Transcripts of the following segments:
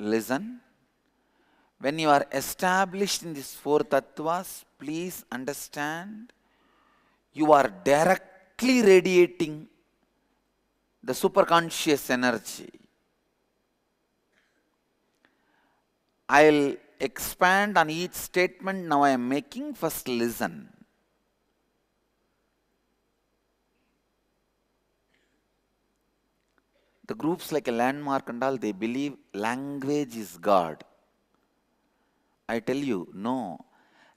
listen. When you are established in these four tattvas, please understand you are directly radiating the superconscious energy. I'll expand on each statement now I am making. First, listen. The groups like a Landmark and all, they believe language is God. I tell you, no.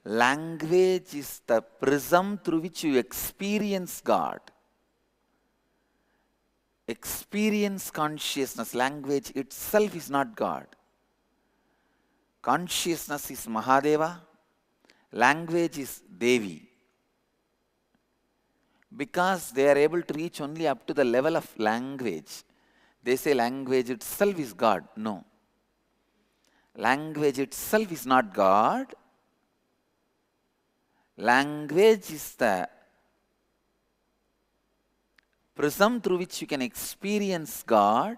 Language is the prism through which you experience God. Experience consciousness. Language itself is not God. Consciousness is Mahadeva. Language is Devi. Because they are able to reach only up to the level of language, they say language itself is God. No. Language itself is not God. Language is the prism through which you can experience God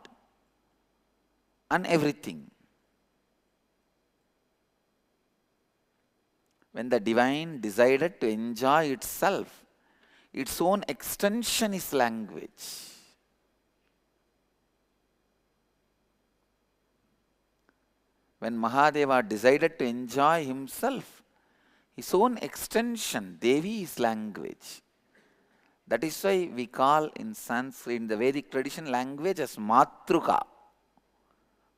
and everything. When the divine decided to enjoy itself, its own extension is language. When Mahadeva decided to enjoy himself, his own extension, Devi, is language. That is why we call in Sanskrit, in the Vedic tradition, language as mathruka,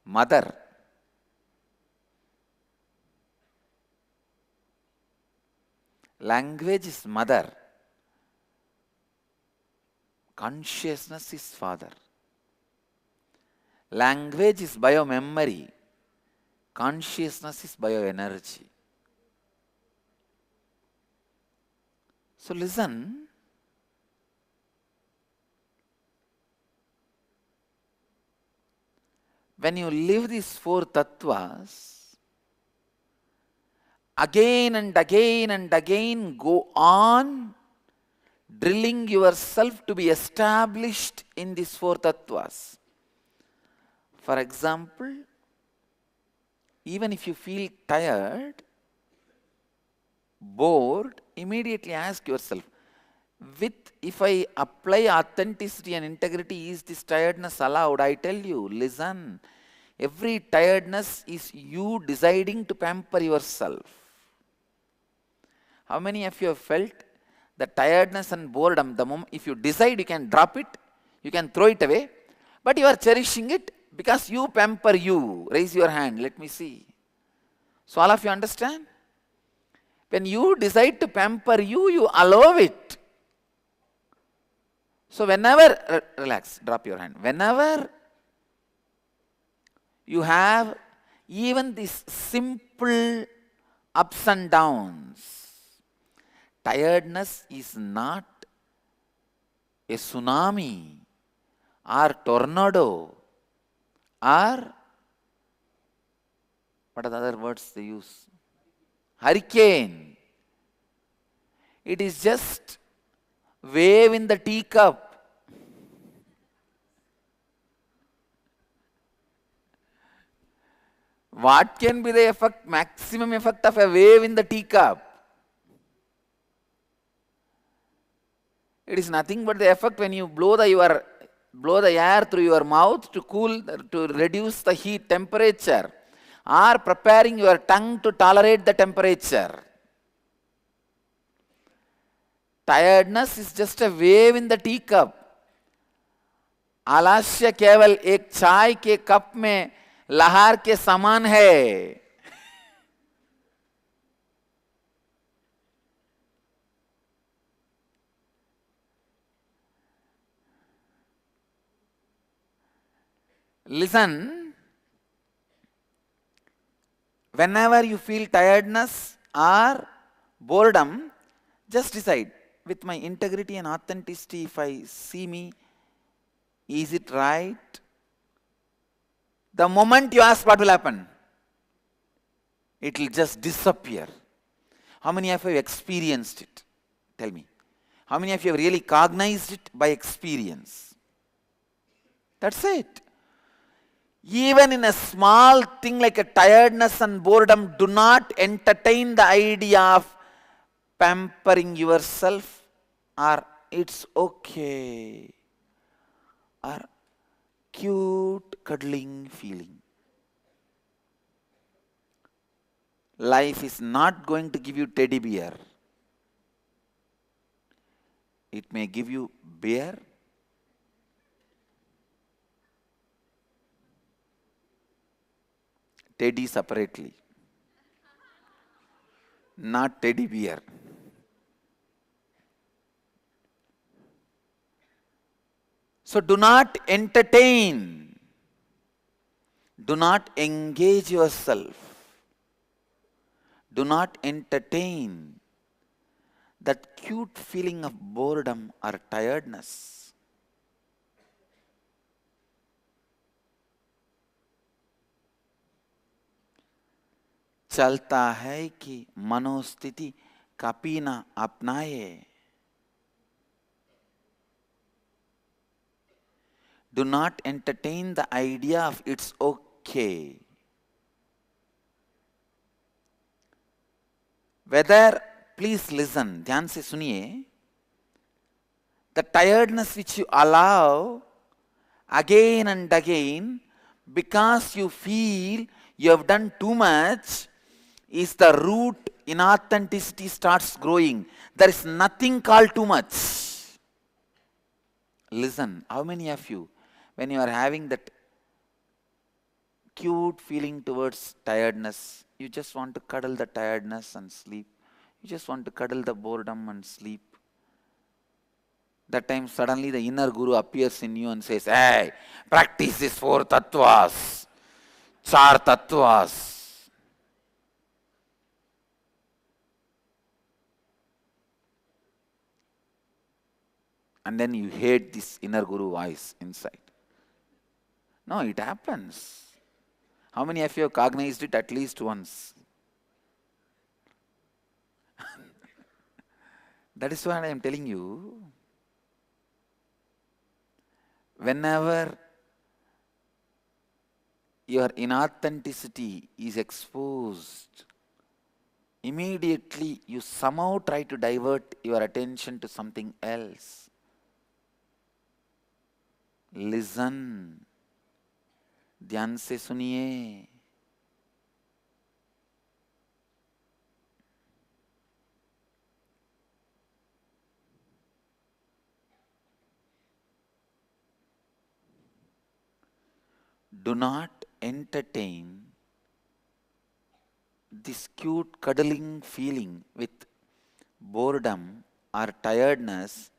mother. Language is mother. Consciousness is father. Language is biomemory. Consciousness is bioenergy. So listen. When you live these four tattvas, again and again and again go on drilling yourself to be established in these four tattvas. For example, even if you feel tired, bored, immediately ask yourself, if I apply authenticity and integrity, is this tiredness allowed? I tell you, listen, every tiredness is you deciding to pamper yourself. How many of you have felt the tiredness and boredom? The moment, if you decide, you can drop it, you can throw it away, but you are cherishing it because you pamper you. Raise your hand, let me see. So all of you understand? When you decide to pamper you, you allow it. So whenever, relax, drop your hand. Whenever you have even these simple ups and downs, tiredness is not a tsunami or tornado or what are the other words they use? Hurricane. It is just wave in the teacup. What can be the effect, maximum effect of a wave in the teacup? It is nothing but the effect when you blow the air through your mouth to cool, to reduce the heat temperature, or preparing your tongue to tolerate the temperature. Tiredness is just a wave in the teacup. आलस्य केवल एक चाय के cup में लहर के समान है. Listen, whenever you feel tiredness or boredom, just decide, with my integrity and authenticity, if I see me, is it right? The moment you ask, what will happen? It will just disappear. How many of you have experienced it? Tell me. How many of you have really cognized it by experience? That's it. Even in a small thing like a tiredness and boredom, do not entertain the idea of pampering yourself or it's okay or cute cuddling feeling. Life is not going to give you teddy bear. It may give you bear, teddy separately, not teddy bear. So do not entertain, do not engage yourself, do not entertain that cute feeling of boredom or tiredness. चलता है कि मनोस्थिति कभी ना अपनाए. Do not entertain the idea of it's okay. Whether, please listen, dhyan se suniye, the tiredness which you allow again and again because you feel you have done too much is the root inauthenticity starts growing. There is nothing called too much. Listen, how many of you, when you are having that cute feeling towards tiredness, you just want to cuddle the tiredness and sleep. You just want to cuddle the boredom and sleep. That time suddenly the inner guru appears in you and says, hey, practice these 4 tatvas, 4 tatvas. And then you hate this inner guru voice inside. No, it happens. How many of you have cognized it at least once? That is what I am telling you. Whenever your inauthenticity is exposed, immediately you somehow try to divert your attention to something else. Listen. ध्यान से सुनिए. Do not entertain this cute cuddling feeling with boredom or tiredness,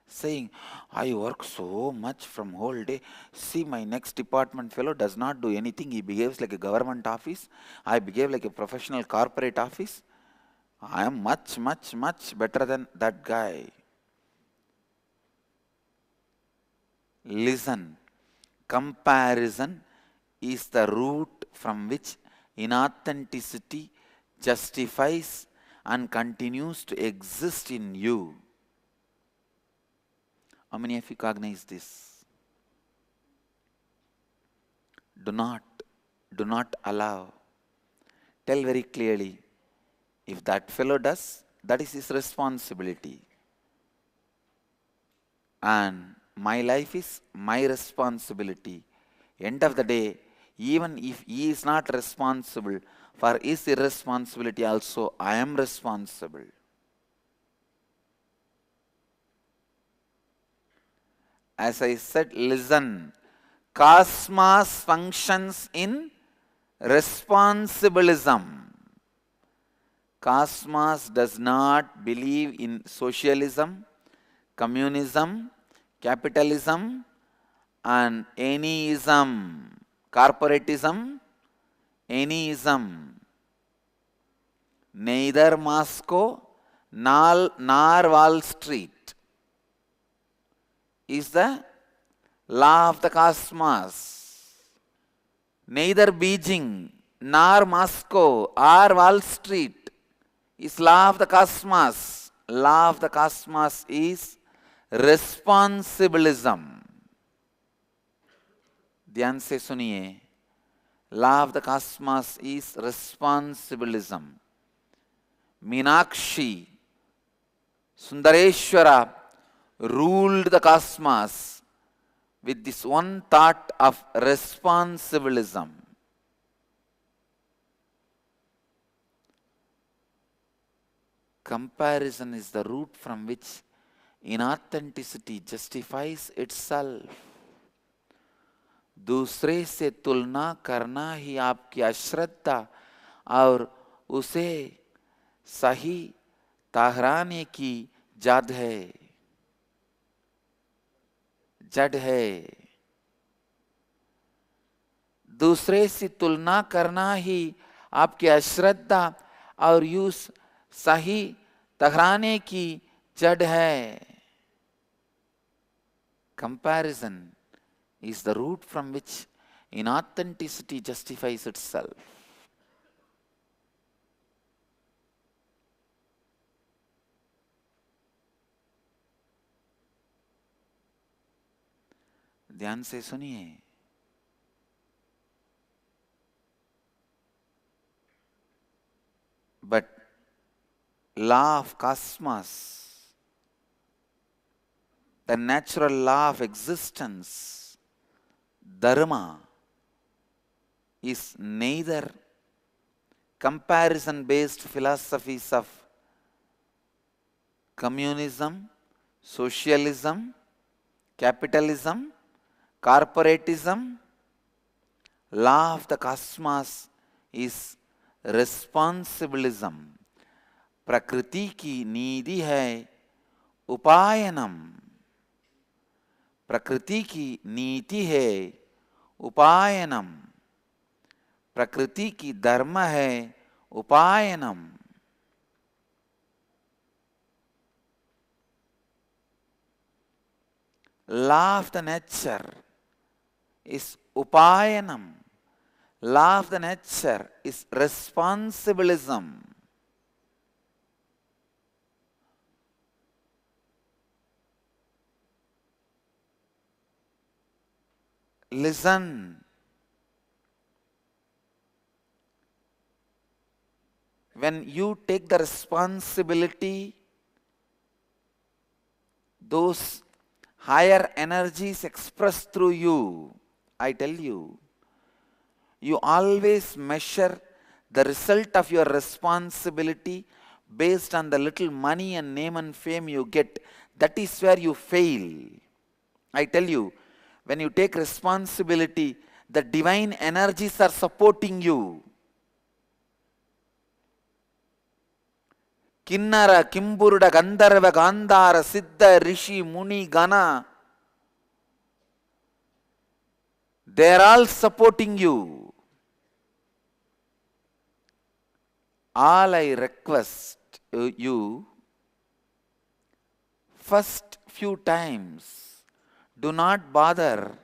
saying, I work so much from whole day. See, my next department fellow does not do anything. He behaves like a government office. I behave like a professional corporate office. I am much, much, much better than that guy. Listen, comparison is the root from which inauthenticity justifies and continues to exist in you. How many of you cognize this? Do not allow. Tell very clearly, if that fellow does, that is his responsibility. And my life is my responsibility. End of the day, even if he is not responsible for his irresponsibility also, I am responsible. As I said, listen, cosmos functions in responsibilism. Cosmos does not believe in socialism, communism, capitalism, and any ism, corporatism, any ism. Neither Moscow nor Wall Street is the law of the cosmos. Neither Beijing nor Moscow or Wall Street is law of the cosmos. Law of the cosmos is responsibilism. ध्यान से सुनिए. law of the cosmos is responsibilism. Meenakshi, Sundareshwara ruled the cosmos with this one thought of responsibilism. Comparison is the root from which inauthenticity justifies itself. दूसरे से तुलना करना ही आपकी अश्रद्धा और उसे सही ठहराने की जड़ है। दूसरे से तुलना करना ही आपकी अश्रद्धा और उस सही ठहराने की जड़ है। Comparison is the root from which inauthenticity justifies itself. ध्यान से सुनिए। But law of cosmos, the natural law of existence, dharma, is neither comparison-based philosophies of communism, socialism, capitalism, corporatism. Law of the cosmos is responsibilism. प्रकृति की नीति है उपायनम। प्रकृति की नीति है उपायनम। प्रकृति की धर्म है उपायनम। Law of the nature is upayanam. Law of the nature is responsibilism. Listen. When you take the responsibility, those higher energies expressed through you, I tell you, you always measure the result of your responsibility based on the little money and name and fame you get. That is where you fail. I tell you, when you take responsibility, the divine energies are supporting you. Kinnara, Kimburuda, Gandharva, Gandhara, Siddha, Rishi, Muni, Gana, they are all supporting you. All I request you, first few times, do not bother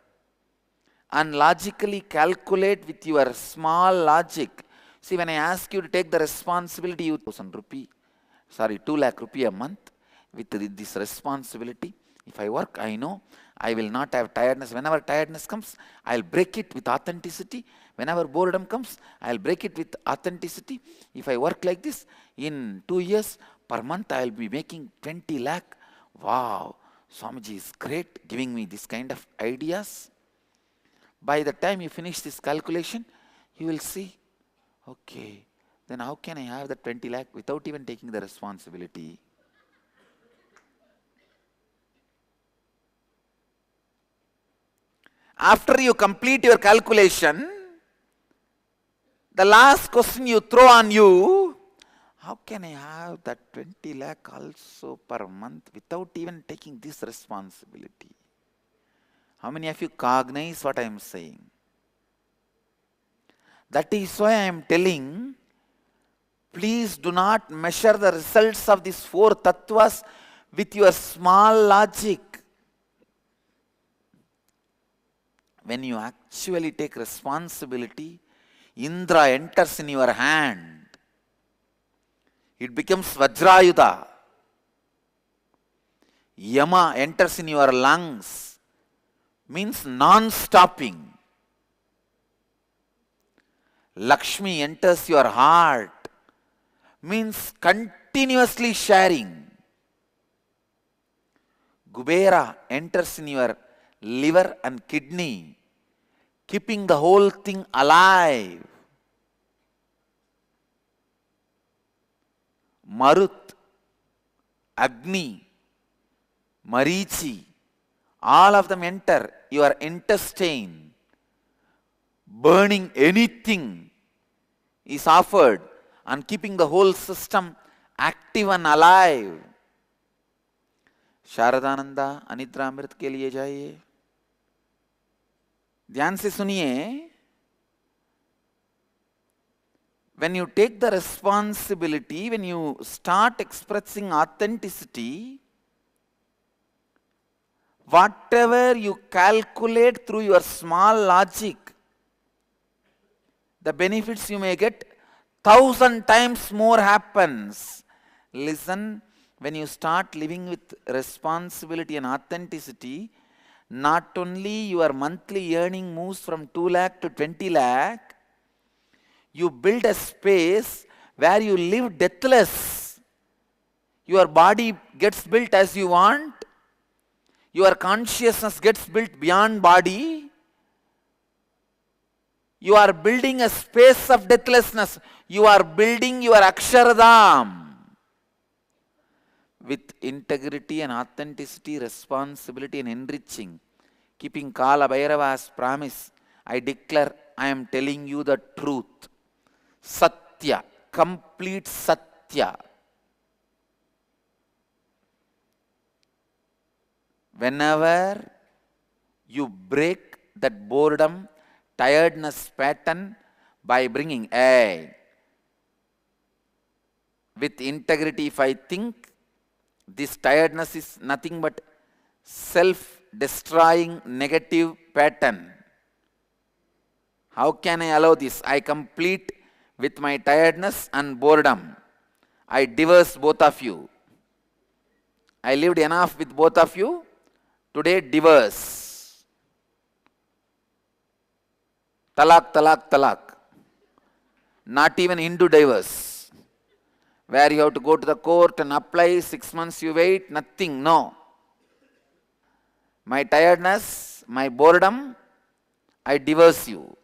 and logically calculate with your small logic. See, when I ask you to take the responsibility, you 2 lakh rupee a month with this responsibility. If I work, I know I will not have tiredness. Whenever tiredness comes, I'll break it with authenticity. Whenever boredom comes, I'll break it with authenticity. If I work like this, in 2 years, per month, I'll be making 20 lakh. Wow, Swamiji is great, giving me this kind of ideas. By the time you finish this calculation, you will see, okay, then how can I have the 20 lakh without even taking the responsibility? After you complete your calculation, the last question you throw on you, how can I have that 20 lakh also per month without even taking this responsibility? How many of you cognize what I am saying? That is why I am telling, please do not measure the results of these 4 tattvas with your small logic. When you actually take responsibility, Indra enters in your hand. It becomes Vajrayuda. Yama enters in your lungs. Means non-stopping. Lakshmi enters your heart means continuously sharing. Kubera enters in your liver and kidney, keeping the whole thing alive. Marut, Agni, Marichi, all of them enter your intestine. Burning anything is offered and keeping the whole system active and alive. शारदानंदा अनिद्रामृत के लिए जाइए, ध्यान से सुनिए. When you take the responsibility, when you start expressing authenticity, whatever you calculate through your small logic, the benefits you may get 1,000 times more happens. Listen, when you start living with responsibility and authenticity, not only your monthly earning moves from 2 lakh to 20 lakh, you build a space where you live deathless. Your body gets built as you want. Your consciousness gets built beyond body. You are building a space of deathlessness. You are building your Akshardham. With integrity and authenticity, responsibility and enriching, keeping Kala Bhairava's promise, I declare I am telling you the truth. Satya, complete Satya. Whenever you break that boredom, tiredness pattern by bringing with integrity, if I think this tiredness is nothing but self-destroying negative pattern. How can I allow this? I complete with my tiredness and boredom. I divorce both of you. I lived enough with both of you. Today, divorce. Talak, talak, talak. Not even Hindu divorce, where you have to go to the court and apply, 6 months you wait, nothing, no. My tiredness, my boredom, I divorce you.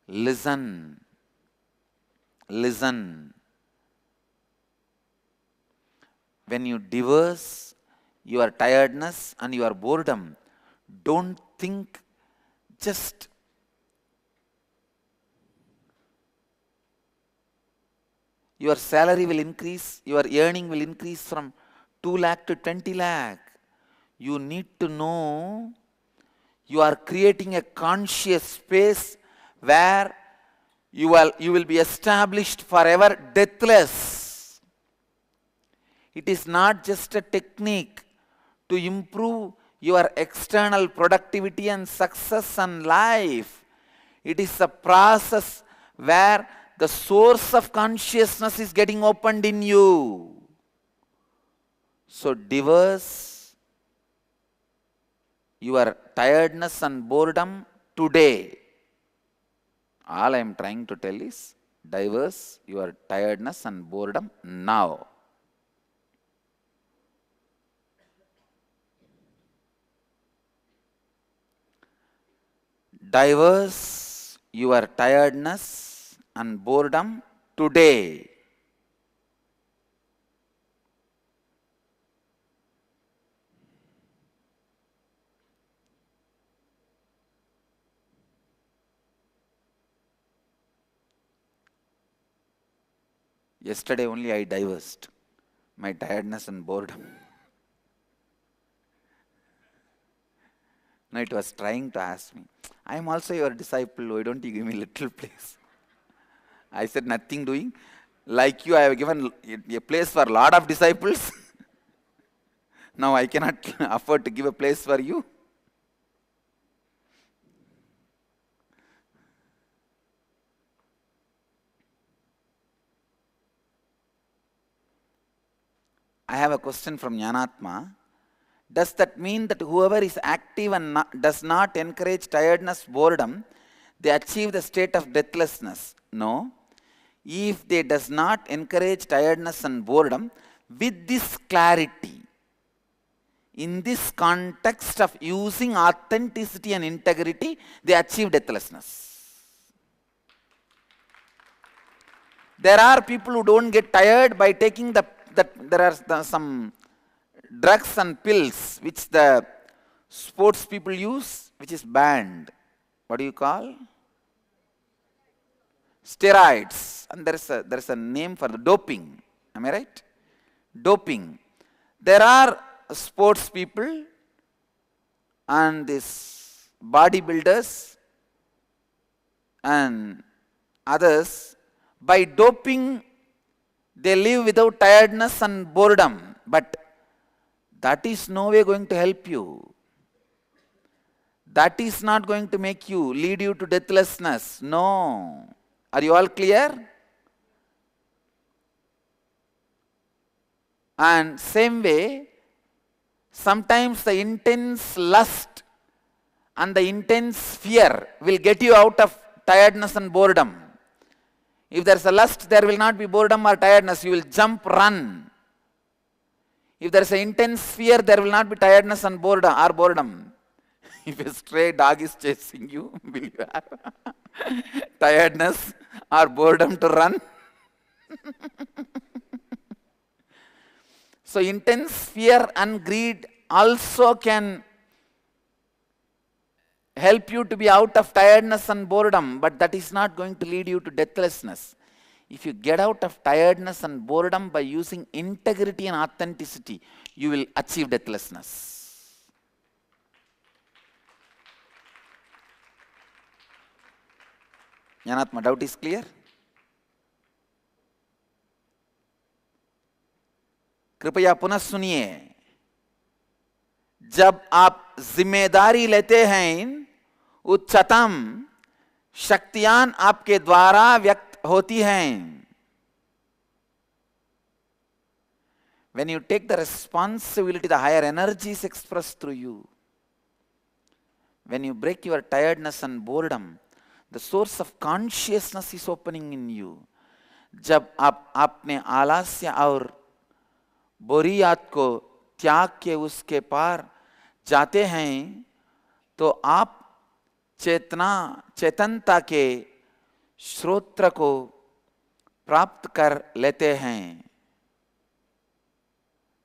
Listen, listen. When you divorce your tiredness and your boredom, don't think just your salary will increase, your earning will increase from 2 lakh to 20 lakh. You need to know you are creating a conscious space where you will be established forever deathless. It is not just a technique to improve your external productivity and success and life. It is a process where the source of consciousness is getting opened in you. So divorce your tiredness and boredom today. All I am trying to tell is divorce your tiredness and boredom now. Divorce your tiredness and boredom today. Yesterday only I divorced my tiredness and boredom. Now it was trying to ask me, I am also your disciple, why don't you give me little place? I said, nothing doing. Like you, I have given a place for a lot of disciples. Now I cannot afford to give a place for you. I have a question from Jnanatma. Does that mean that whoever is active and does not encourage tiredness, boredom, they achieve the state of deathlessness? No. If they does not encourage tiredness and boredom with this clarity, in this context of using authenticity and integrity, they achieve deathlessness. There are people who don't get tired by taking there are some drugs and pills which the sports people use, which is banned. What do you call? Steroids. And there is a name for the doping. Am I right? Doping. There are sports people and these bodybuilders and others, by doping they live without tiredness and boredom, but that is no way going to help you. That is not going to lead you to deathlessness. No. Are you all clear? And same way, sometimes the intense lust and the intense fear will get you out of tiredness and boredom. If there is a lust, there will not be boredom or tiredness. You will jump, run. If there is an intense fear, there will not be tiredness and boredom. If a stray dog is chasing you, will you have tiredness or boredom to run? So intense fear and greed also can help you to be out of tiredness and boredom, but that is not going to lead you to deathlessness. If you get out of tiredness and boredom by using integrity and authenticity, you will achieve deathlessness. Janatma, doubt is clear? कृपया पुनः सुनिए. जब आप जिम्मेदारी लेते हैं, उच्चतम शक्तियां आपके द्वारा व्यक्त होती हैं. When you take the responsibility, the higher energy is expressed through you. When you break your tiredness and boredom, the source of consciousness is opening in you. जब आप अपने आलस्य और बोरियत को त्याग के उसके पार जाते हैं, तो आप चेतनता के स्रोत को प्राप्त कर लेते हैं.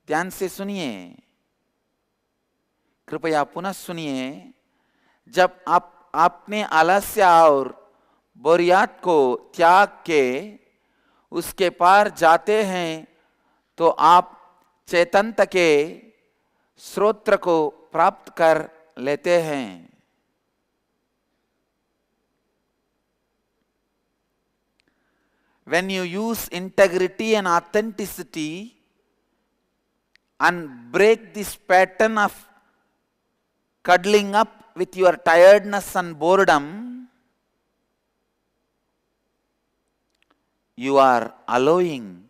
ध्यान से सुनिए, कृपया पुनः सुनिए. जब आप अपने आलस्य और बोरियत को त्याग के उसके पार जाते हैं, तो आप चेतनता के स्रोत को प्राप्त कर लेते हैं. When you use integrity and authenticity and break this pattern of cuddling up with your tiredness and boredom, you are allowing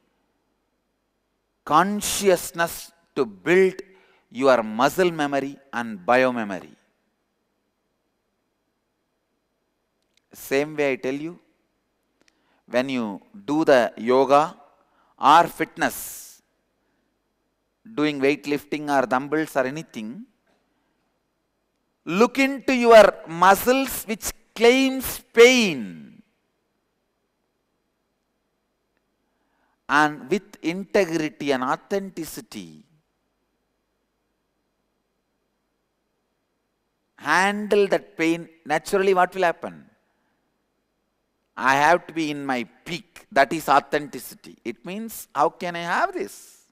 consciousness to build your muscle memory and biomemory. Same way I tell you, when you do the yoga or fitness, doing weightlifting or dumbbells or anything, look into your muscles which claims pain, and with integrity and authenticity, handle that pain. Naturally, what will happen? I have to be in my peak. That is authenticity. It means, how can I have this?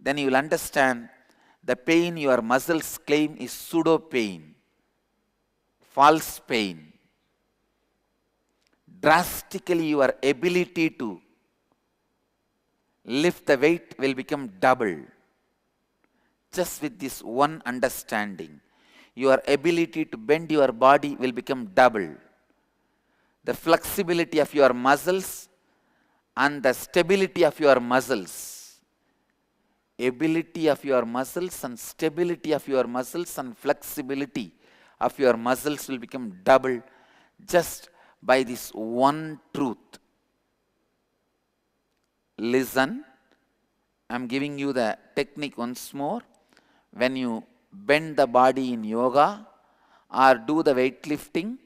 Then you will understand the pain your muscles claim is pseudo pain, false pain. Drastically, your ability to lift the weight will become double. Just with this one understanding, your ability to bend your body will become double. The flexibility of your muscles and the stability of your muscles. Ability of your muscles and stability of your muscles and flexibility of your muscles will become double just by this one truth. Listen, I'm giving you the technique once more. When you bend the body in yoga or do the weightlifting,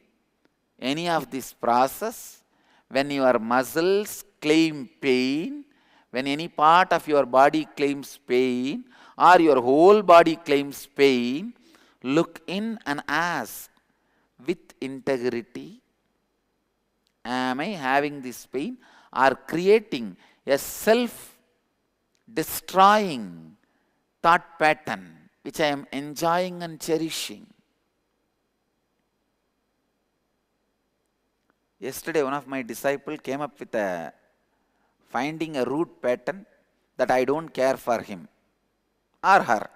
any of this process, when your muscles claim pain, when any part of your body claims pain or your whole body claims pain, look in and ask with integrity, am I having this pain or creating a self-destroying thought pattern which I am enjoying and cherishing? Yesterday, one of my disciples came up with finding a root pattern that I don't care for him or her.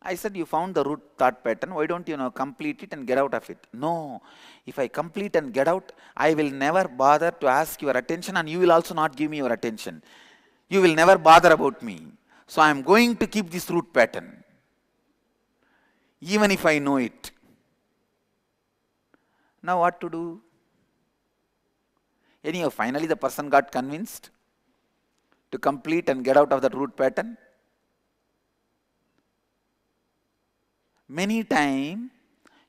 I said, you found the root thought pattern, why don't you complete it and get out of it? No, if I complete and get out, I will never bother to ask your attention and you will also not give me your attention. You will never bother about me. So I am going to keep this root pattern, even if I know it. Now what to do? Anyhow, finally the person got convinced to complete and get out of that root pattern. Many times,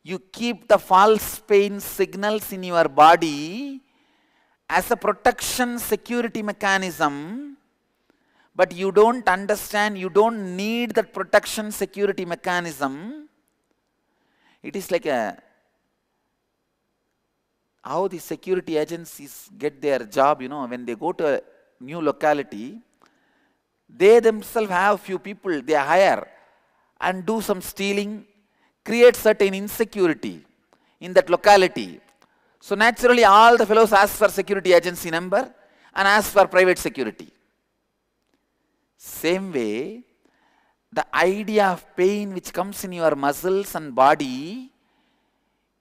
you keep the false pain signals in your body as a protection security mechanism, but you don't understand, you don't need that protection security mechanism. It is like how the security agencies get their job, when they go to a new locality, they themselves have few people they hire and do some stealing, create certain insecurity in that locality. So naturally all the fellows ask for security agency number and ask for private security. Same way, the idea of pain which comes in your muscles and body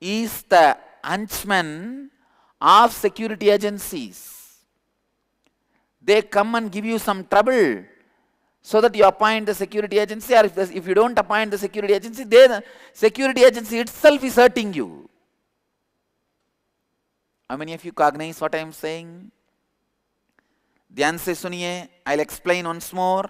is the henchman of security agencies. They come and give you some trouble so that you appoint the security agency, or if you don't appoint the security agency, the security agency itself is hurting you. How many of you cognize what I am saying? Dhyan se suniye, I'll explain once more.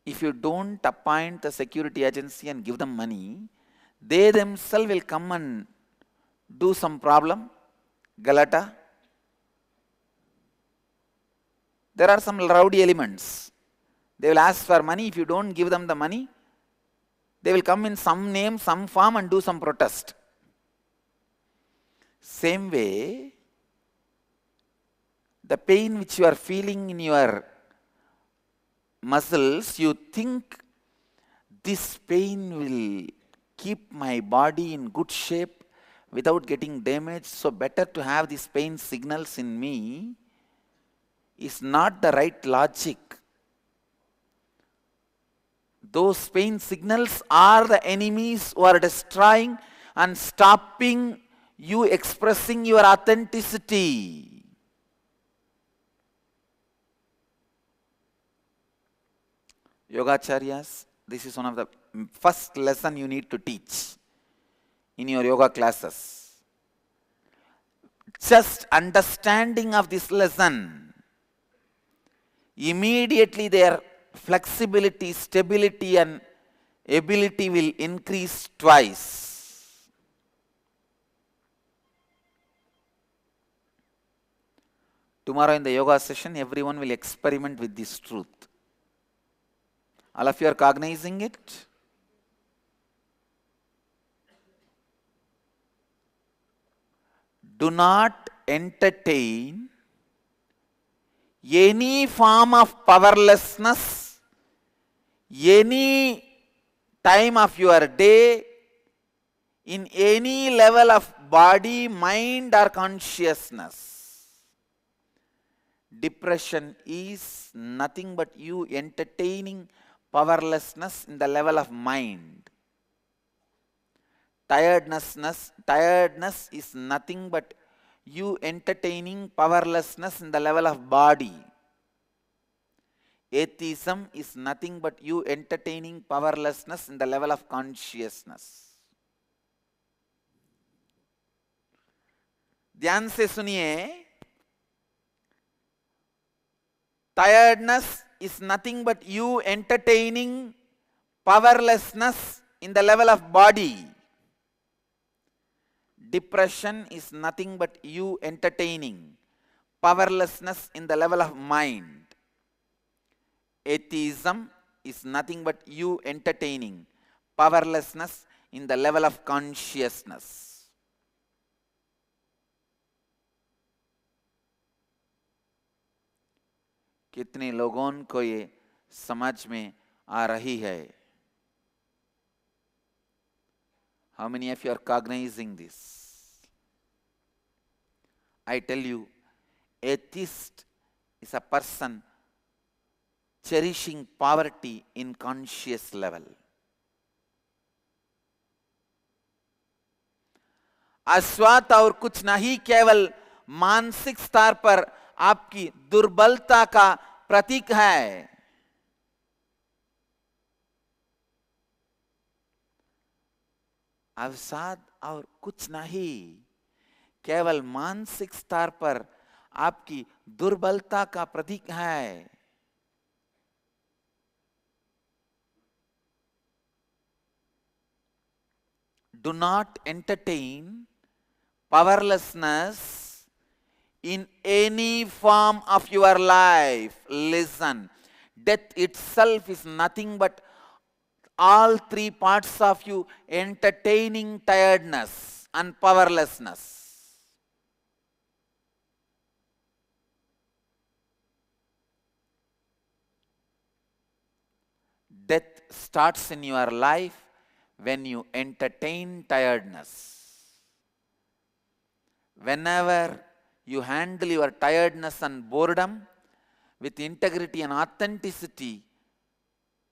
If you don't appoint the security agency and give them money, they themselves will come and do some problem. Galata. There are some rowdy elements. They will ask for money. If you don't give them the money, they will come in some name, some form and do some protest. Same way, the pain which you are feeling in your muscles, you think this pain will keep my body in good shape without getting damaged, so better to have these pain signals in me, is not the right logic. Those pain signals are the enemies who are destroying and stopping you expressing your authenticity. Yogacharyas, this is one of the first lesson you need to teach in your yoga classes. Just understanding of this lesson, immediately their flexibility, stability and ability will increase twice. Tomorrow in the yoga session, everyone will experiment with this truth. All of you are cognizing it? Do not entertain any form of powerlessness, any time of your day, in any level of body, mind or consciousness. Depression is nothing but you entertaining powerlessness in the level of mind. Tiredness is nothing but you entertaining powerlessness in the level of body. Atheism is nothing but you entertaining powerlessness in the level of consciousness. ध्यान से सुनिए. Tiredness is nothing but you entertaining powerlessness in the level of body. Depression is nothing but you entertaining powerlessness in the level of mind. Atheism is nothing but you entertaining powerlessness in the level of consciousness. कितने लोगों को ये समझ में आ रही है? How many of you are cognizing this? I tell you, atheist is a person cherishing poverty in conscious level. अस्वाद और कुछ नहीं, केवल मानसिक स्तर पर आपकी दुर्बलता का प्रतीक है. अवसाद और कुछ नहीं, केवल मानसिक स्तर पर आपकी दुर्बलता का प्रतीक है. Do not entertain powerlessness in any form of your life. Listen, death itself is nothing but all three parts of you entertaining tiredness and powerlessness. Death starts in your life when you entertain tiredness. Whenever you handle your tiredness and boredom with integrity and authenticity,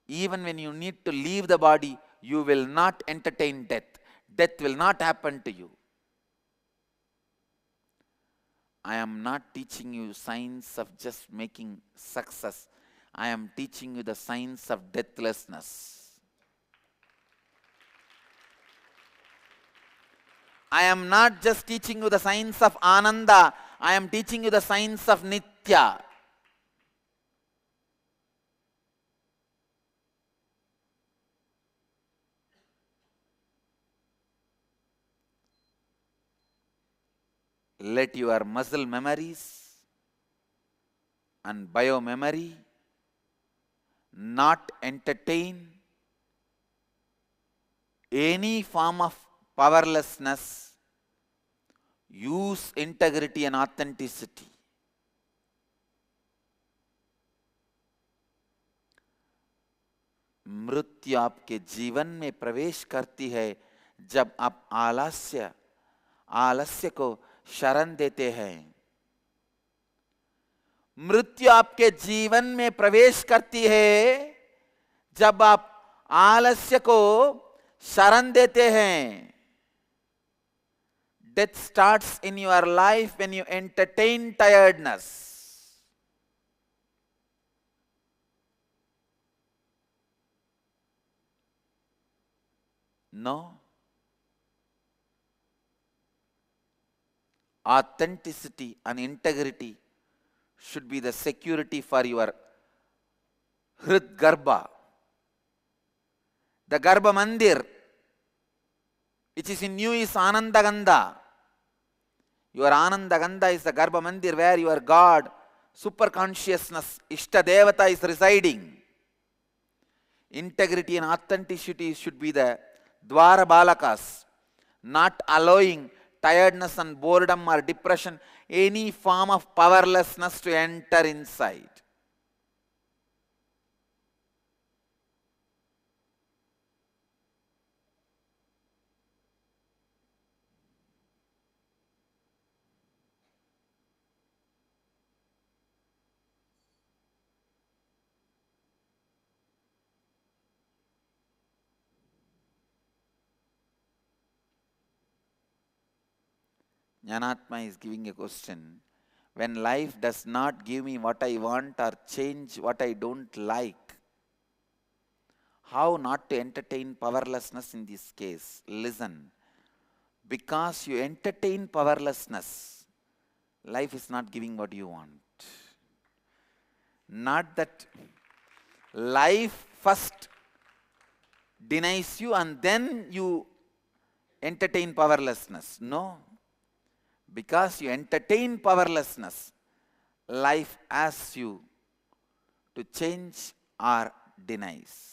even when you need to leave the body, you will not entertain death. Death will not happen to you. I am not teaching you science of just making success. I am teaching you the science of deathlessness. I am not just teaching you the science of Ananda, I am teaching you the science of Nitya. Let your muscle memories and biomemory not entertain any form of powerlessness. Use integrity and authenticity. मृत्यु आपके जीवन में प्रवेश करती है जब आप आलस्य को शरण देते हैं. मृत्यु आपके जीवन में प्रवेश करती है जब आप आलस्य को शरण देते हैं. Death starts in your life when you entertain tiredness. No. Authenticity and integrity should be the security for your Hrid Garbha. The Garbha Mandir, which is in you, is Ananda Gandha. Your Ananda Gandha is the Garbha Mandir where your God, super consciousness, Ishta Devata is residing. Integrity and authenticity should be the Dwara Balakas, not allowing tiredness and boredom or depression, any form of powerlessness to enter inside. Jnanatma is giving a question. when life does not give me what I want or change what I don't like, how not to entertain powerlessness in this case? Listen, because you entertain powerlessness, life is not giving what you want. Not that life first denies you and then you entertain powerlessness. No. Because you entertain powerlessness, life asks you to change or denies.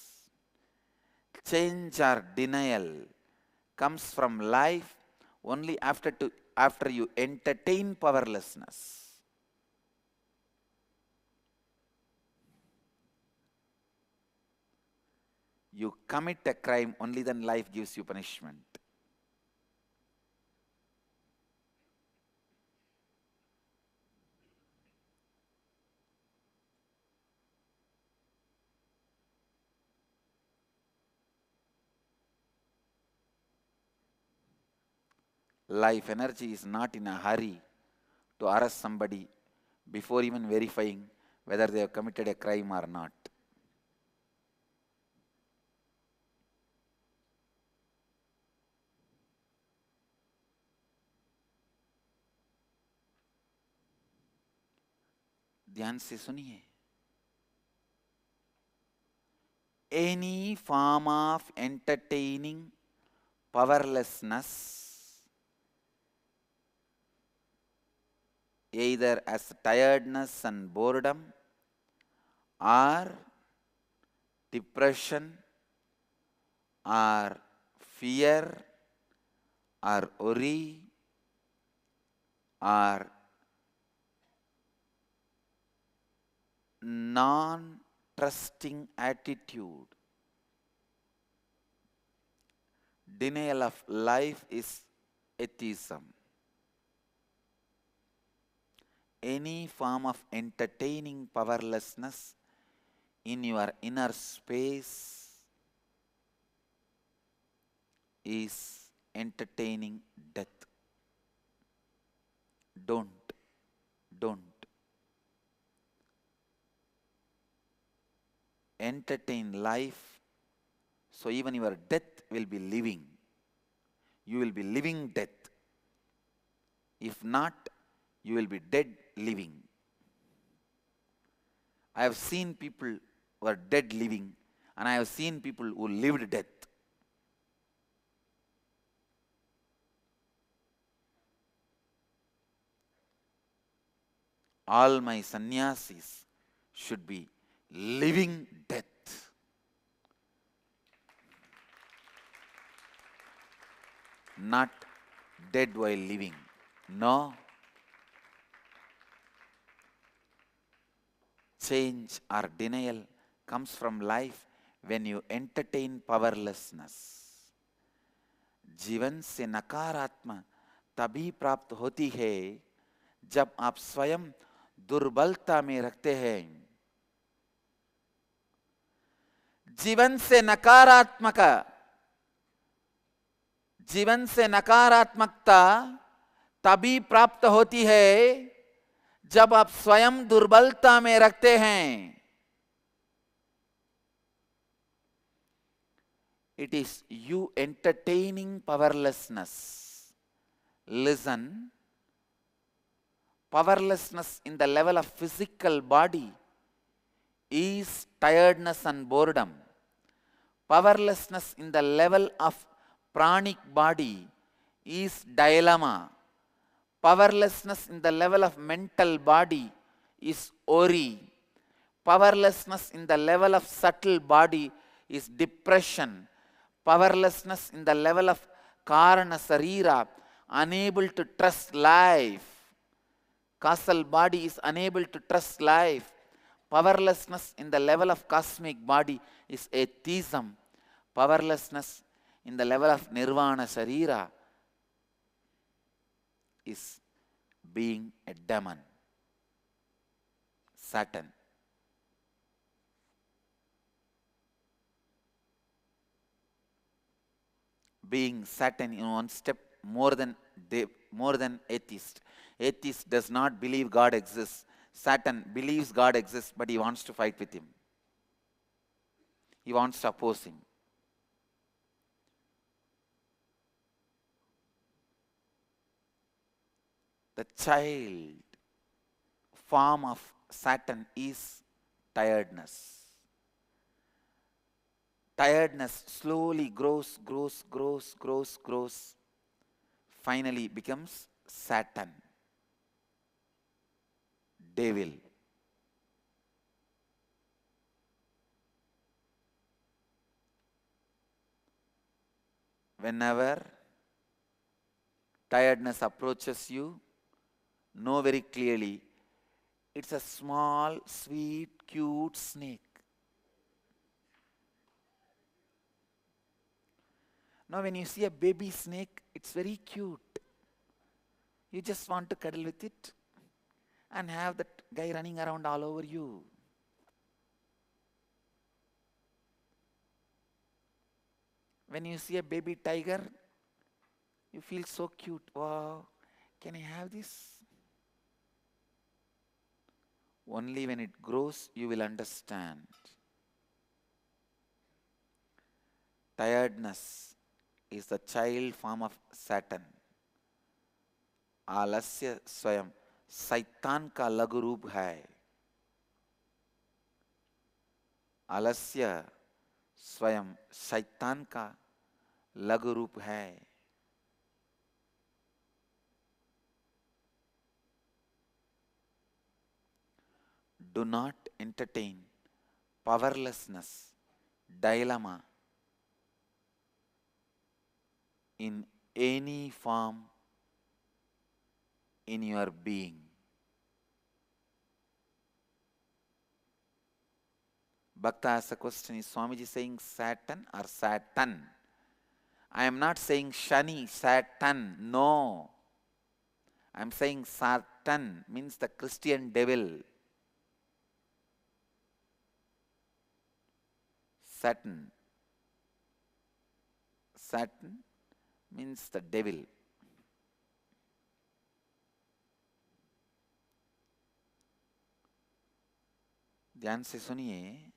Change or denial comes from life only after you entertain powerlessness. You commit a crime, only then life gives you punishment. Life energy is not in a hurry to arrest somebody before even verifying whether they have committed a crime or not. ध्यान से सुनिए. Any form of entertaining powerlessness, either as tiredness and boredom, or depression, or fear, or worry, or non-trusting attitude, denial of life is atheism. Any form of entertaining powerlessness in your inner space is entertaining death. Don't. Entertain life, so even your death will be living. You will be living death. If not, you will be dead living. I have seen people who are dead living, and I have seen people who lived death. All my sannyasis should be living death. Not dead while living. No. Change or denial comes from life when you entertain powerlessness. जीवन से नकारात्मक तभी प्राप्त होती है जब आप स्वयं दुर्बलता में रखते हैं. जीवन से नकारात्मकता तभी प्राप्त होती है जब आप स्वयं दुर्बलता में रखते हैं. It is you entertaining powerlessness. Listen, powerlessness in the level of physical body is tiredness and boredom. Powerlessness in the level of pranic body is dilemma. Powerlessness in the level of mental body is worry. Powerlessness in the level of subtle body is depression. Powerlessness in the level of karana sarira, unable to trust life. Causal body is unable to trust life. Powerlessness in the level of cosmic body is atheism. Powerlessness in the level of nirvana sarira is being a demon, Satan. Being Satan in one step more than more than atheist. Atheist does not believe God exists. Satan believes God exists, but he wants to fight with him. He wants to oppose him. The child form of Satan is tiredness. Tiredness slowly grows, finally becomes Satan, devil. Whenever tiredness approaches you, know very clearly, it's a small, sweet, cute snake. Now when you see a baby snake, it's very cute. You just want to cuddle with it and have that guy running around all over you. When you see a baby tiger, you feel so cute. Wow, can I have this? Only when it grows, you will understand. Tiredness is the child form of Satan. आलस्य स्वयं शैतान का लघु रूप है. आलस्य स्वयं शैतान का लघु रूप है. Do not entertain powerlessness, dilemma in any form in your being. Bhakta asks a question, is Swamiji saying Satan or Satan? I am not saying Shani, Satan, no. I am saying Satan means the Christian devil. Satan. Satan means the devil. ध्यान से सुनिए.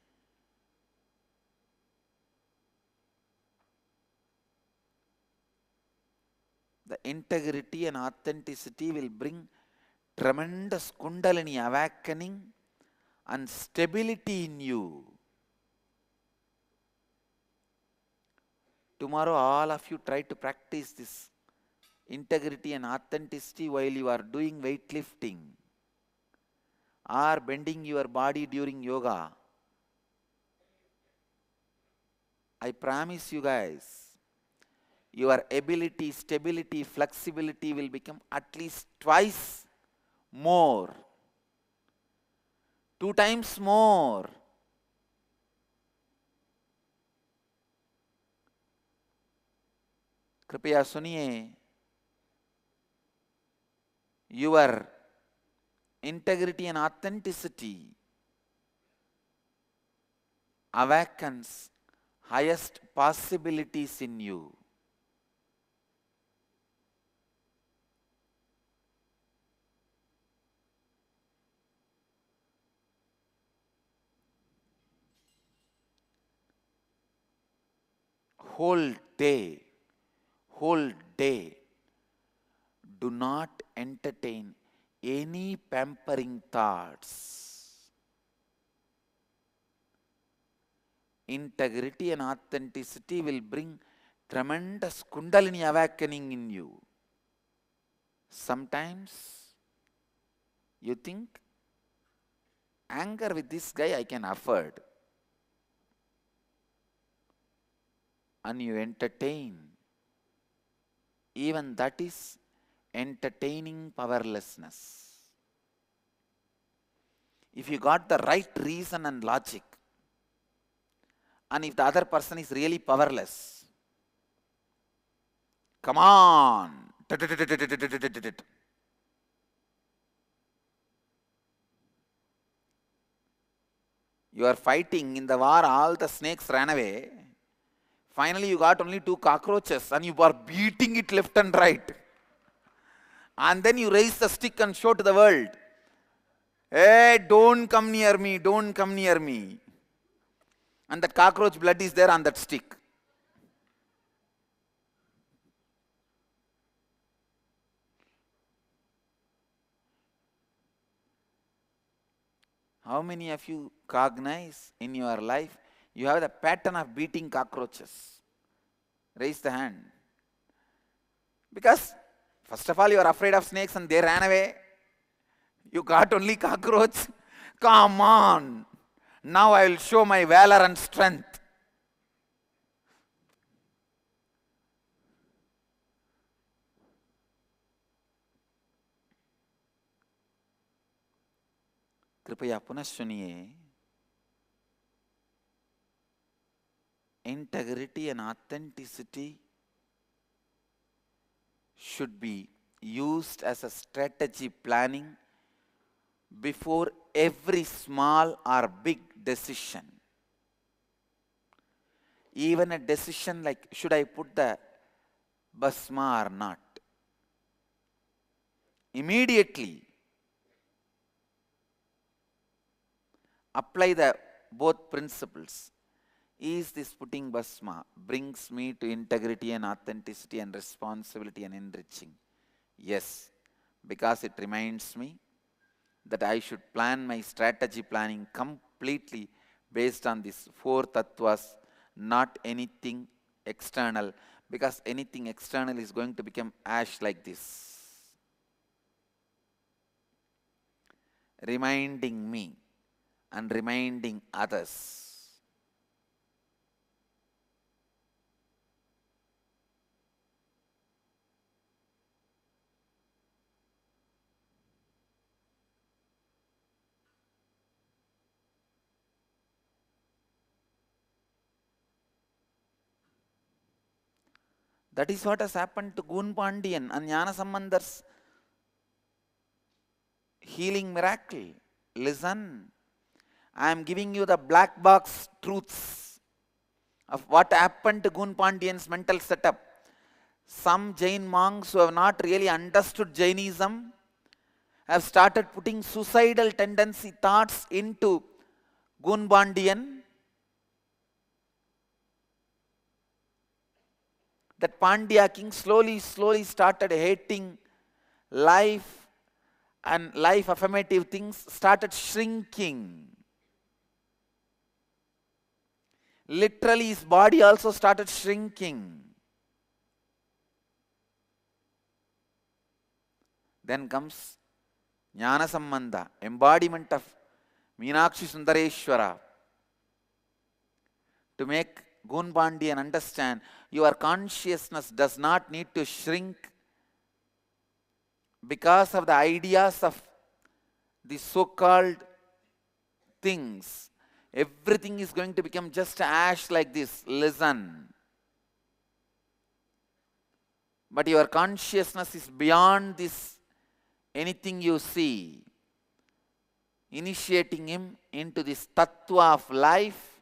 The integrity and authenticity will bring tremendous kundalini awakening and stability in you. Tomorrow all of you try to practice this integrity and authenticity while you are doing weightlifting or bending your body during yoga. I promise you guys, your ability, stability, flexibility will become at least twice more, 2 times more. कृपया सुनिए. Your integrity and authenticity awakens highest possibilities in you. Whole day, do not entertain any pampering thoughts. Integrity and authenticity will bring tremendous kundalini awakening in you. Sometimes you think, anger with this guy I can afford, and you entertain. Even that is entertaining powerlessness. If you got the right reason and logic, and if the other person is really powerless, come on, you are fighting in the war, all the snakes ran away. Finally, you got only 2 cockroaches and you are beating it left and right. And then you raise the stick and show to the world, hey, don't come near me, don't come near me. And that cockroach blood is there on that stick. How many of you cognize in your life you have the pattern of beating cockroaches? Raise the hand. Because first of all, you are afraid of snakes and they ran away. You got only cockroach. Come on. Now I will show my valor and strength. कृपया पुनः सुनिए. Integrity and authenticity should be used as a strategy planning before every small or big decision. Even a decision like, should I put the basma or not? Immediately apply the both principles. Is this putting basma brings me to integrity and authenticity and responsibility and enriching? Yes, because it reminds me that I should plan my strategy planning completely based on these 4 tattvas, not anything external, because anything external is going to become ash like this. Reminding me and reminding others. That is what has happened to Gun Pandian and Jnana Sambandar's healing miracle. Listen, I am giving you the black box truths of what happened to Gun Pandian's mental setup. Some Jain monks who have not really understood Jainism have started putting suicidal tendency thoughts into Gun Pandian. That Pandya king slowly started hating life, and life affirmative things started shrinking. Literally his body also started shrinking. Then comes Jnana Sambandha, embodiment of Meenakshi Sundareshwara, to make Gun Pandian understand your consciousness does not need to shrink because of the ideas of the so-called things. Everything is going to become just ash like this. Listen. But your consciousness is beyond this, anything you see. Initiating him into this tattva of life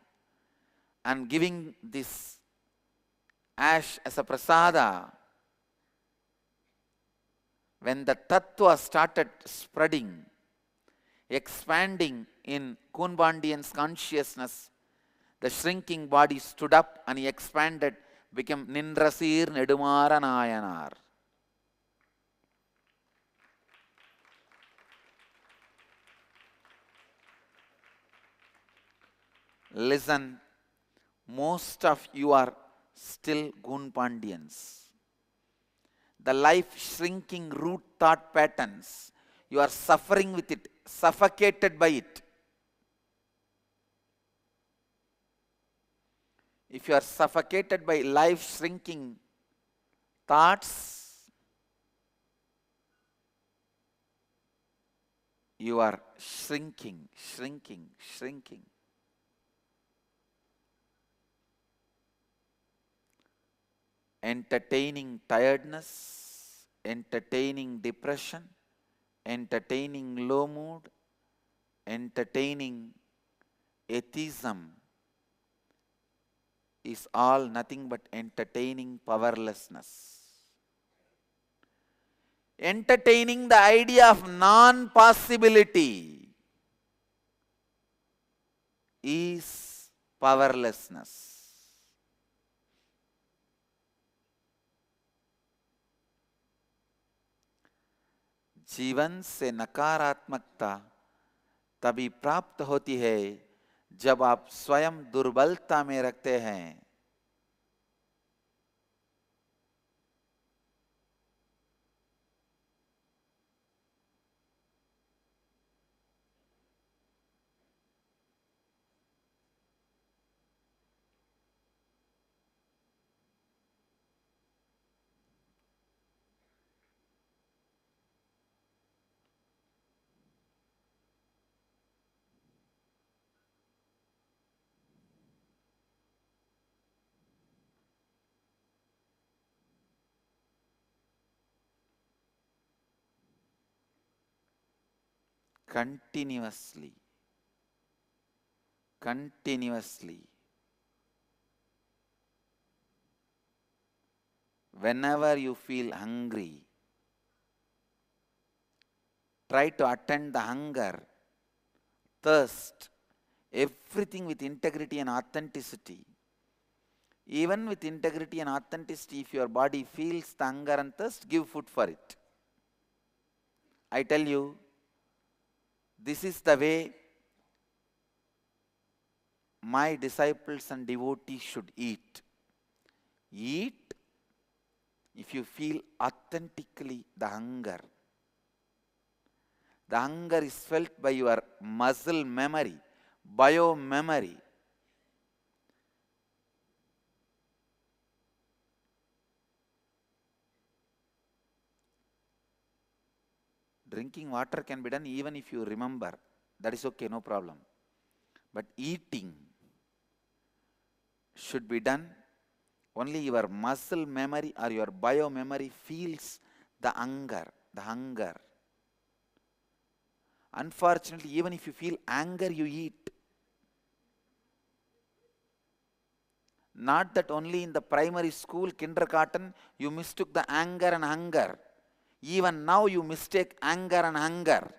and giving this ash as a prasada. When the tattva started spreading, expanding in Gun Pandian's consciousness, the shrinking body stood up and he expanded, became Nindrasir Nedumara Nayanar. Listen, most of you are still Gun Pandians. The life shrinking root thought patterns, you are suffering with it, suffocated by it. If you are suffocated by life shrinking thoughts, you are shrinking. Entertaining tiredness, entertaining depression, entertaining low mood, entertaining atheism is all nothing but entertaining powerlessness. Entertaining the idea of non-possibility is powerlessness. जीवन से नकारात्मकता तभी प्राप्त होती है जब आप स्वयं दुर्बलता में रखते हैं। Continuously, whenever you feel hungry, try to attend the hunger, thirst, everything with integrity and authenticity. Even with integrity and authenticity, if your body feels the hunger and thirst, give food for it. I tell you, this is the way my disciples and devotees should eat. Eat if you feel authentically the hunger. The hunger is felt by your muscle memory, biomemory. Drinking water can be done even if you remember. That is okay, no problem. But eating should be done only your muscle memory or your biomemory feels the hunger. Unfortunately, even if you feel anger, you eat. Not that only in the primary school, kindergarten, you mistook the anger and hunger. Even now you mistake anger and hunger.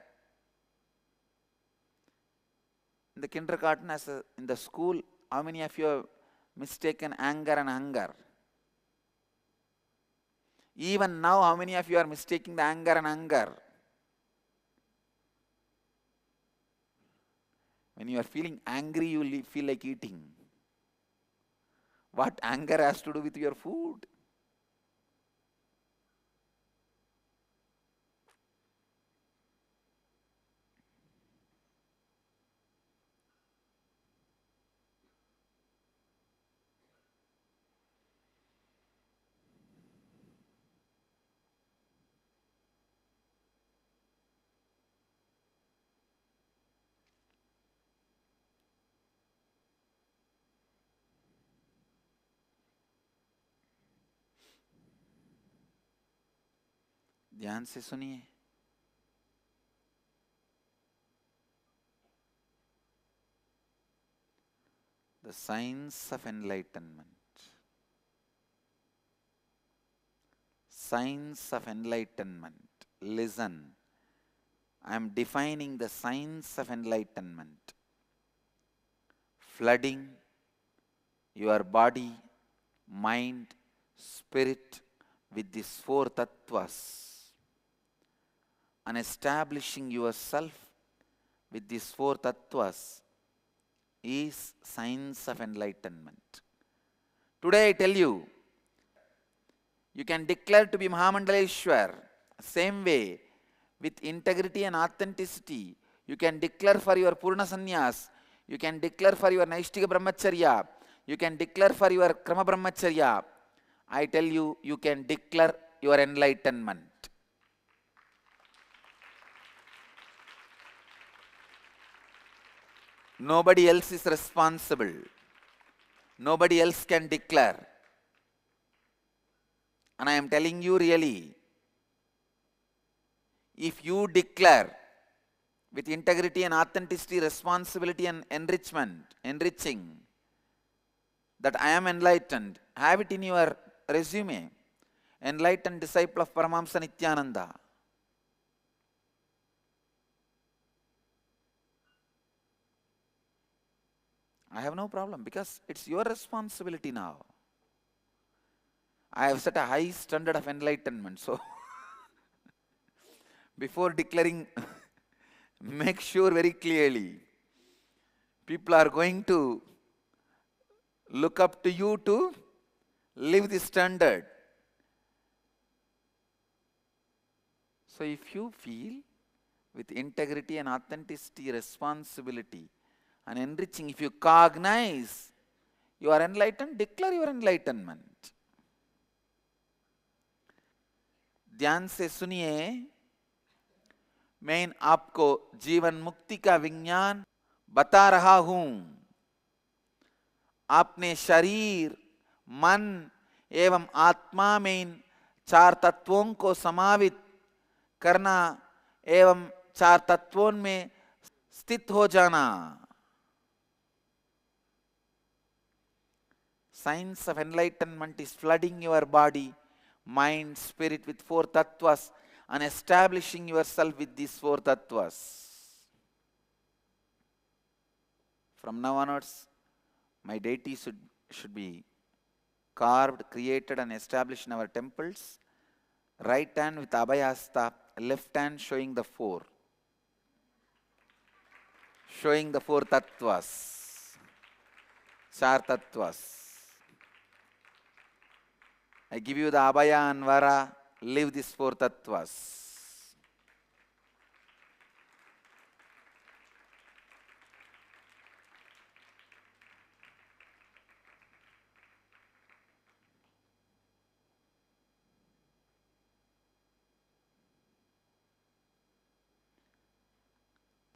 In the kindergarten, in the school, how many of you have mistaken anger and hunger? Even now, how many of you are mistaking the anger and hunger? When you are feeling angry, you feel like eating. What anger has to do with your food? ध्यान से सुनिए। The science of enlightenment. Science of enlightenment. Listen. I am defining the science of enlightenment. Flooding your body, mind, spirit with these four tattvas. And establishing yourself with these four tattvas is science of enlightenment. Today I tell you, you can declare to be Mahamandaleshwar, same way, with integrity and authenticity. You can declare for your Purna Sannyas, you can declare for your Naishtika Brahmacharya, you can declare for your Krama Brahmacharya. I tell you, you can declare your enlightenment. Nobody else is responsible. Nobody else can declare. And I am telling you really, if you declare with integrity and authenticity, responsibility and enriching, that I am enlightened. Have it in your resume. Enlightened disciple of Paramahamsa Nithyananda. I have no problem because it's your responsibility now. I have set a high standard of enlightenment. So, before declaring, make sure very clearly. People are going to look up to you to live this standard. So, if you feel with integrity and authenticity, responsibility and enriching, if you cognize you are enlightened, declare your enlightenment. ध्यान से सुनिए, मैं आपको जीवन मुक्ति का विज्ञान बता रहा हूं. आपने शरीर, मन एवं आत्मा में इन चार तत्वों को समावित करना एवं चार तत्वों में स्थित हो जाना. Science of enlightenment is flooding your body, mind, spirit with four tattvas and establishing yourself with these four tattvas. From now onwards, my deity should be carved, created and established in our temples. Right hand with abhayasta, left hand showing the four. Showing the four tattvas. Char tattvas. I give you the abhaya and vara, live these four tattvas.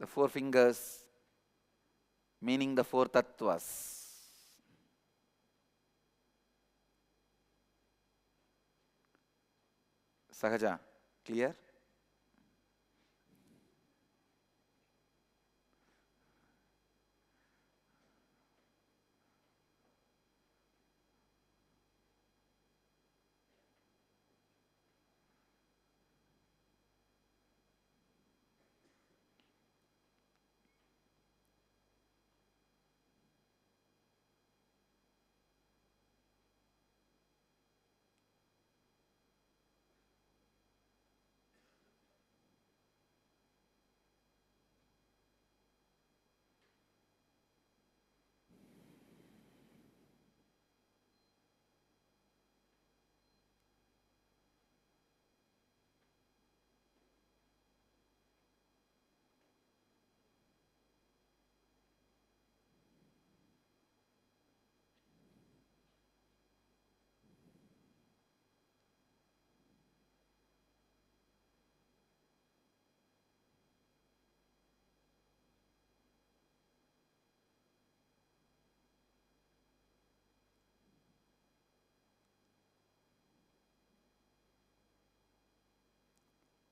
The four fingers meaning the four tattvas. Sahaja, clear?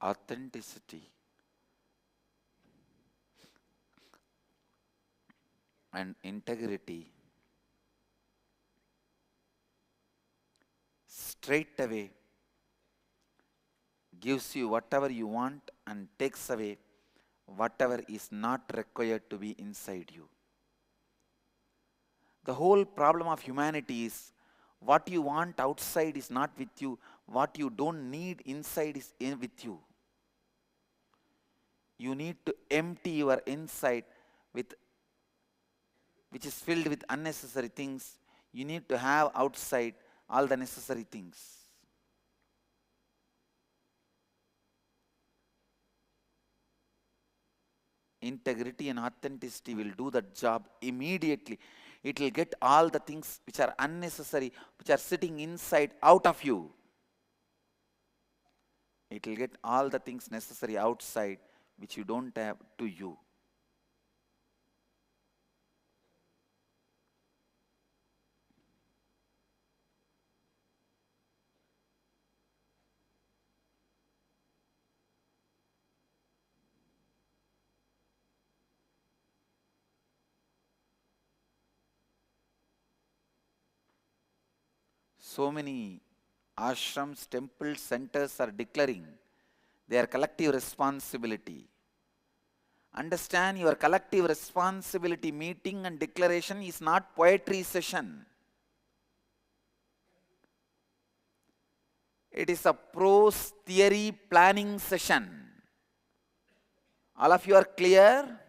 Authenticity and integrity straight away gives you whatever you want and takes away whatever is not required to be inside you. The whole problem of humanity is what you want outside is not with you, what you don't need inside is with you. You need to empty your inside which is filled with unnecessary things. You need to have outside all the necessary things. Integrity and authenticity will do that job immediately. It will get all the things which are unnecessary, which are sitting inside, out of you. It will get all the things necessary outside, which you don't have, to you. So many ashrams, temples, centers are declaring their collective responsibility. Understand, your collective responsibility meeting and declaration is not poetry session. It is a prose theory planning session. All of you are clear?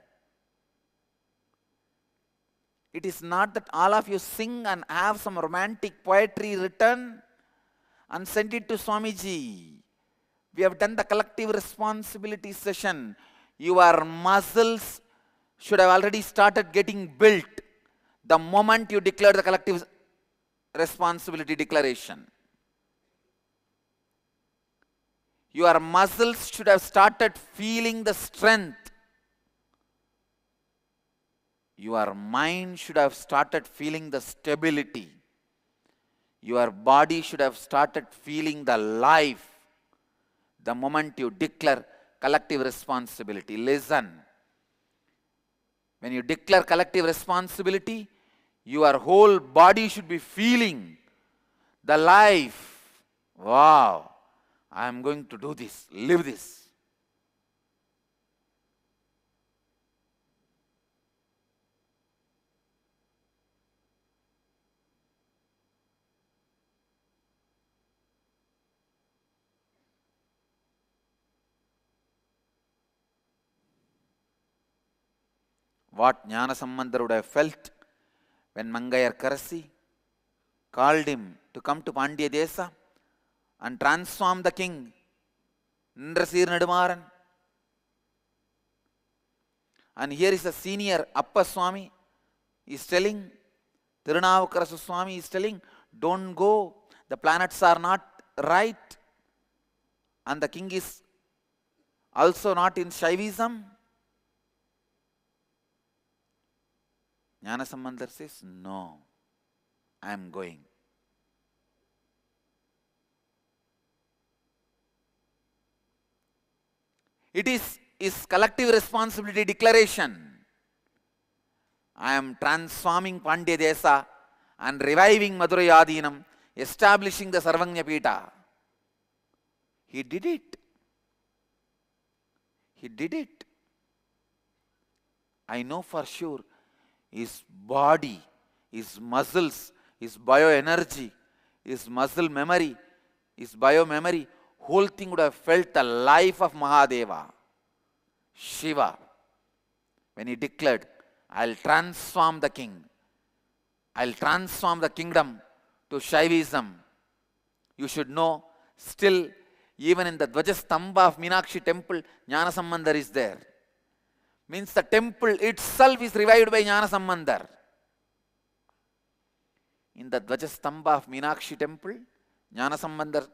It is not that all of you sing and have some romantic poetry written and send it to Swamiji. We have done the collective responsibility session. Your muscles should have already started getting built the moment you declare the collective responsibility declaration. Your muscles should have started feeling the strength. Your mind should have started feeling the stability. Your body should have started feeling the life the moment you declare collective responsibility. Listen. When you declare collective responsibility, your whole body should be feeling the life. Wow, I am going to do this, live this. What Jnanasambandar would have felt when Mangayar Karasi called him to come to Pandya Desa and transform the king, Indrasir Nedumaran. And here is a senior Appa Swami is telling, Tirunavukarasu Swami is telling, don't go, the planets are not right, and the king is also not in Shaivism. Jnanasambandar says, no, I am going. It is his collective responsibility declaration. I am transforming Pandya Desa and reviving Madurai Adinam, establishing the Sarvanya Pita. He did it. He did it. I know for sure his body, his muscles, his bioenergy, his muscle memory, his biomemory, whole thing would have felt the life of Mahadeva, Shiva, when he declared, I'll transform the king. I'll transform the kingdom to Shaivism. You should know, still, even in the Dvajastamba of Meenakshi temple, Jnanasambandar is there. Means the temple itself is revived by Jnanasambandar. In the Dvajastamba of Meenakshi temple, Jnanasambandar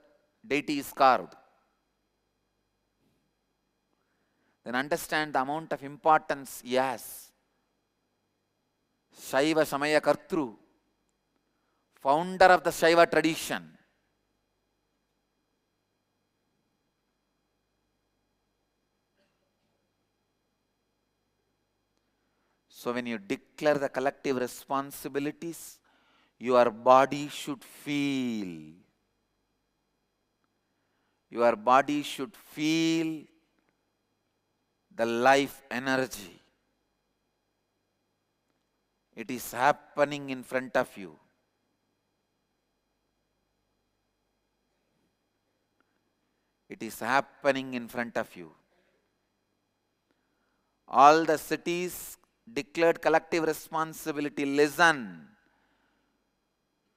deity is carved. Then understand the amount of importance he has. Shaiva Samaya Kartru, founder of the Shaiva tradition. So when you declare the collective responsibilities, your body should feel. Your body should feel the life energy. It is happening in front of you. It is happening in front of you. All the cities declared collective responsibility. Listen.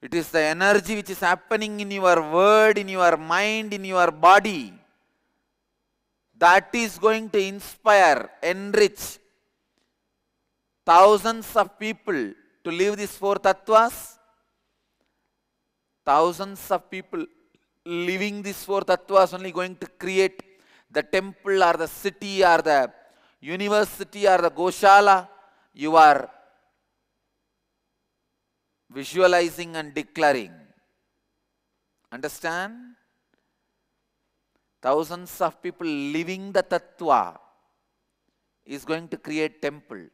It is the energy which is happening in your word, in your mind, in your body, that is going to inspire, enrich thousands of people to live these four tatvas. Thousands of people living these four tatvas only going to create the temple or the city or the university or the Goshala. You are visualizing and declaring. Understand? Thousands of people living the tattva is going to create temple.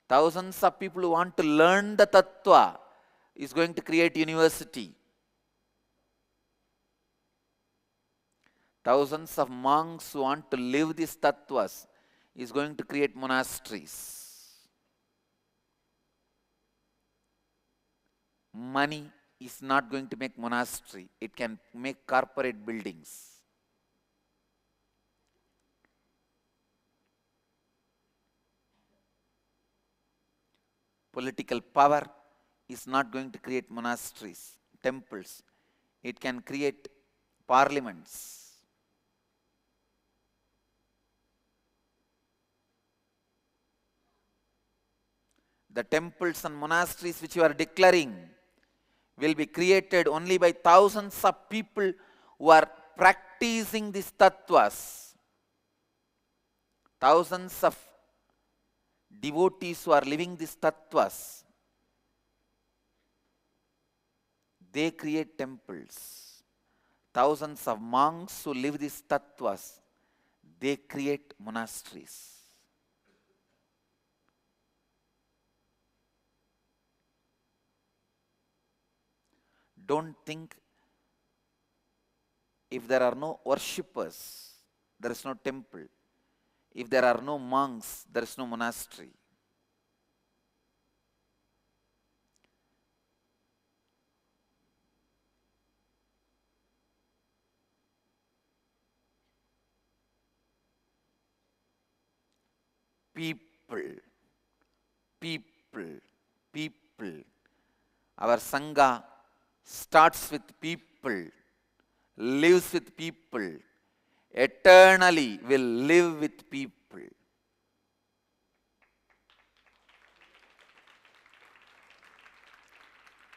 Thousands of people who want to learn the tattva is going to create university. thousands of monks who want to live these tattvas is going to create monasteries. Money is not going to make monastery. It can make corporate buildings. Political power is not going to create monasteries, temples. It can create parliaments. The temples and monasteries which you are declaring will be created only by thousands of people who are practicing these tattvas. Thousands of devotees who are living these tattvas. They create temples. Thousands of monks who live these tattvas, they create monasteries. Don't think if there are no worshippers, there is no temple. If there are no monks, there is no monastery. People, people, people. Our Sangha starts with people, lives with people, eternally will live with people.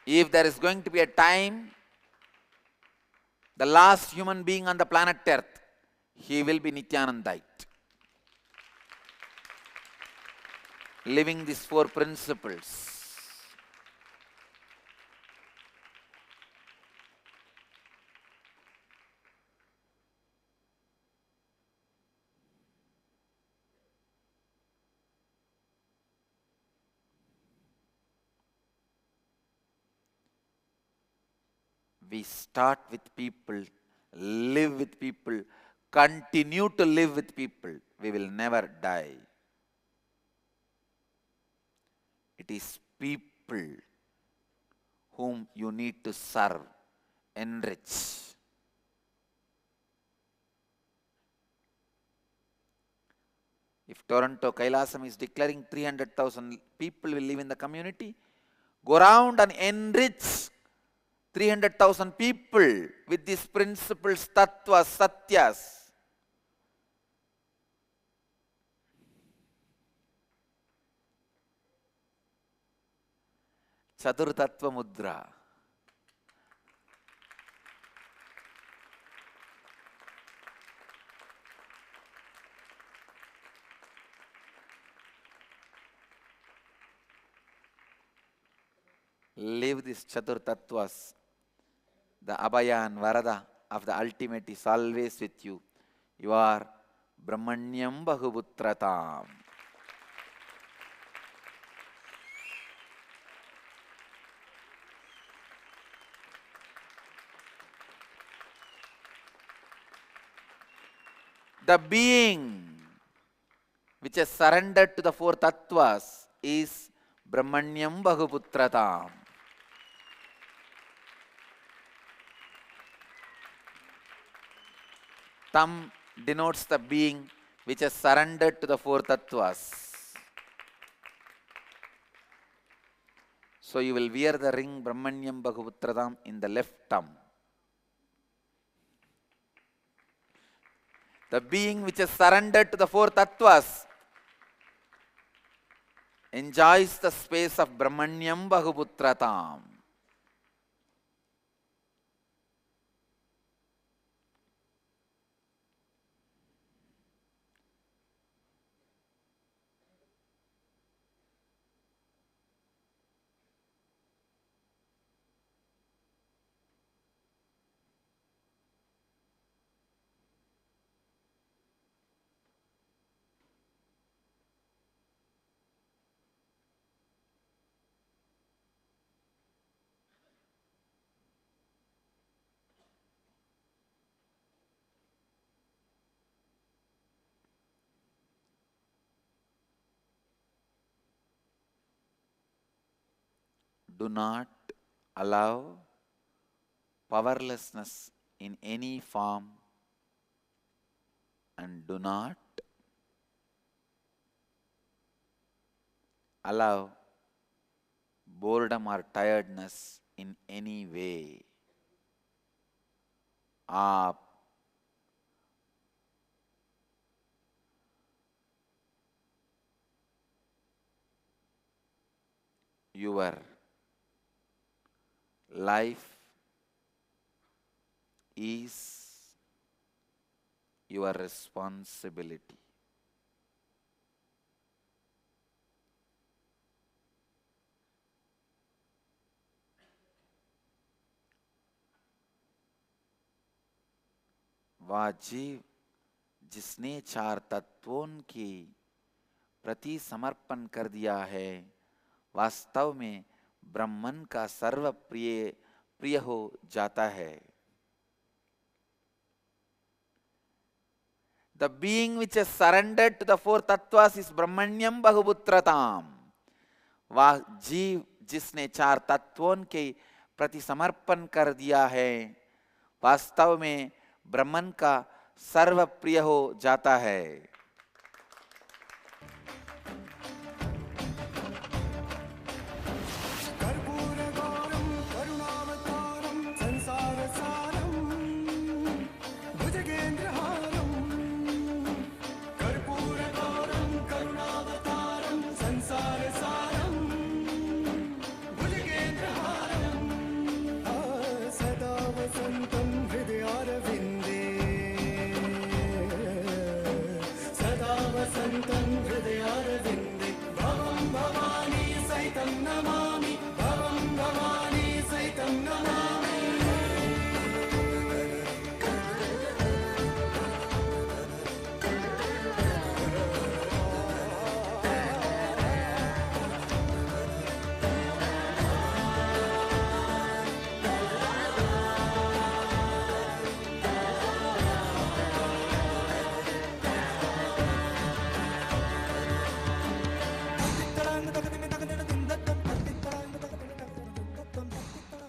If there is going to be a time, the last human being on the planet Earth, he will be Nithyanandite. Living these four principles. We start with people, live with people, continue to live with people. We will never die. It is people whom you need to serve, enrich. If Toronto Kailasam is declaring 300,000 people will live in the community, go around and enrich 300,000 people with these principles, tattvas, satyas. Chaturtattva mudra. Live these chaturtattvas. The Abhaya and Varada of the ultimate is always with you. You are Brahmanyam Bahuputratam. The being which has surrendered to the four tattvas is Brahmanyam Bahuputratam. Tam denotes the being which has surrendered to the four tattvas. So you will wear the ring Brahmanyam Bahuputratam in the left thumb. The being which has surrendered to the four tattvas enjoys the space of Brahmanyam Bahuputratam. do not allow powerlessness in any form, and do not allow boredom or tiredness in any way. आप your life is your responsibility. वह जीव जिसने चार तत्वों के प्रति समर्पण कर दिया है, वास्तव में ब्रह्मन का सर्व प्रिय हो जाता है. The being which has surrendered to the four tattvas is Brahmanyam Bahuputratam. वह जीव जिसने चार तत्वों के प्रति समर्पण कर दिया है, वास्तव में ब्रह्मन का सर्व प्रिय हो जाता है.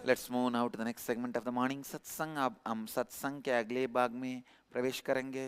Let's move now to the next segment of the morning satsang. अब हम सत्संग के अगले भाग में प्रवेश करेंगे.